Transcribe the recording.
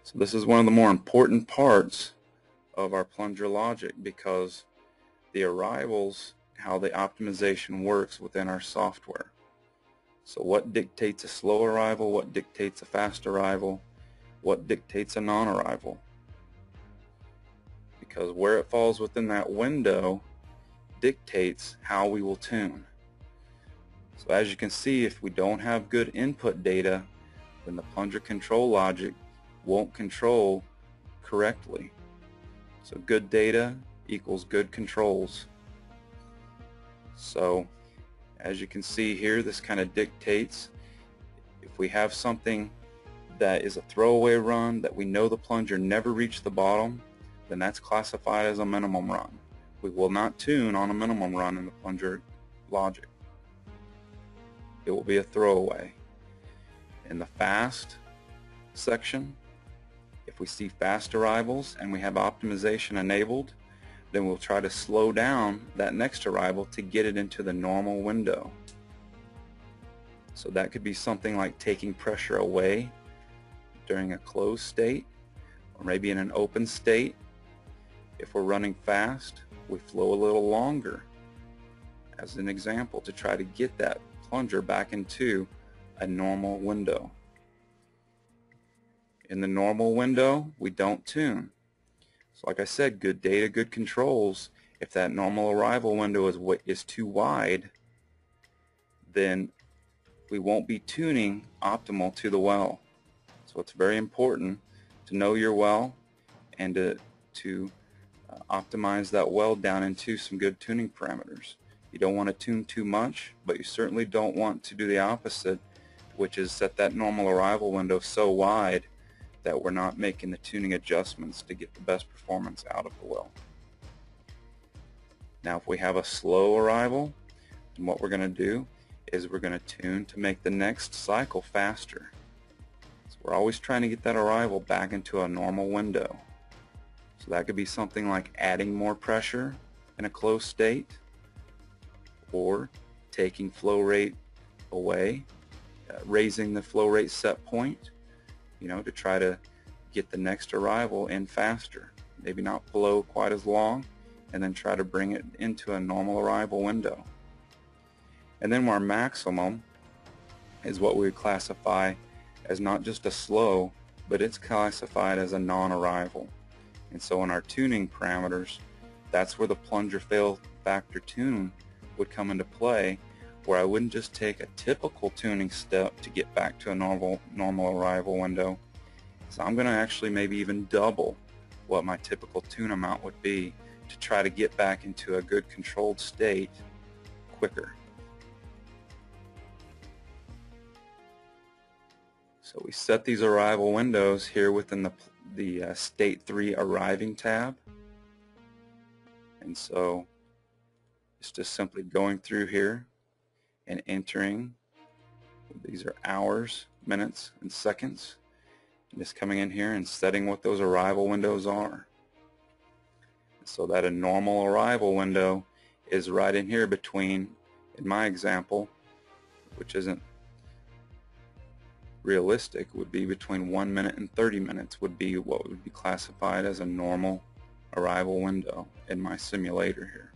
So this is one of the more important parts of our plunger logic, because the arrivals, how the optimization works within our software. So what dictates a slow arrival, what dictates a fast arrival, what dictates a non-arrival. Because where it falls within that window dictates how we will tune. So as you can see, if we don't have good input data, then the plunger control logic won't control correctly. So good data equals good controls. So as you can see here, this kind of dictates if we have something that is a throwaway run that we know the plunger never reached the bottom, then that's classified as a minimum run. We will not tune on a minimum run in the plunger logic. It will be a throwaway. In the fast section, if we see fast arrivals and we have optimization enabled, then we'll try to slow down that next arrival to get it into the normal window. So that could be something like taking pressure away during a closed state, or maybe in an open state. If we're running fast, we flow a little longer, as an example, to try to get that plunger back into a normal window. In the normal window, we don't tune. So like I said, good data, good controls. If that normal arrival window is too wide, then we won't be tuning optimal to the well. So it's very important to know your well and to optimize that well down into some good tuning parameters. You don't want to tune too much, but you certainly don't want to do the opposite, which is set that normal arrival window so wide that we're not making the tuning adjustments to get the best performance out of the well. Now if we have a slow arrival, then what we're going to do is we're going to tune to make the next cycle faster. So we're always trying to get that arrival back into a normal window. So that could be something like adding more pressure in a closed state, or taking flow rate away, raising the flow rate set point, to try to get the next arrival in faster. Maybe not flow quite as long, and then try to bring it into a normal arrival window. And then our maximum is what we would classify as not just a slow, but it's classified as a non-arrival. And so in our tuning parameters, that's where the plunger fail factor tune would come into play, where I wouldn't just take a typical tuning step to get back to a normal arrival window. So I'm going to actually maybe even double what my typical tune amount would be to try to get back into a good controlled state quicker. So we set these arrival windows here within the State 3 Arriving tab. And so it's just simply going through here and entering. These are hours, minutes, and seconds. And just coming in here and setting what those arrival windows are. So that a normal arrival window is right in here between, in my example, which isn't realistic, would be between 1 minute and 30 minutes would be what would be classified as a normal arrival window in my simulator here.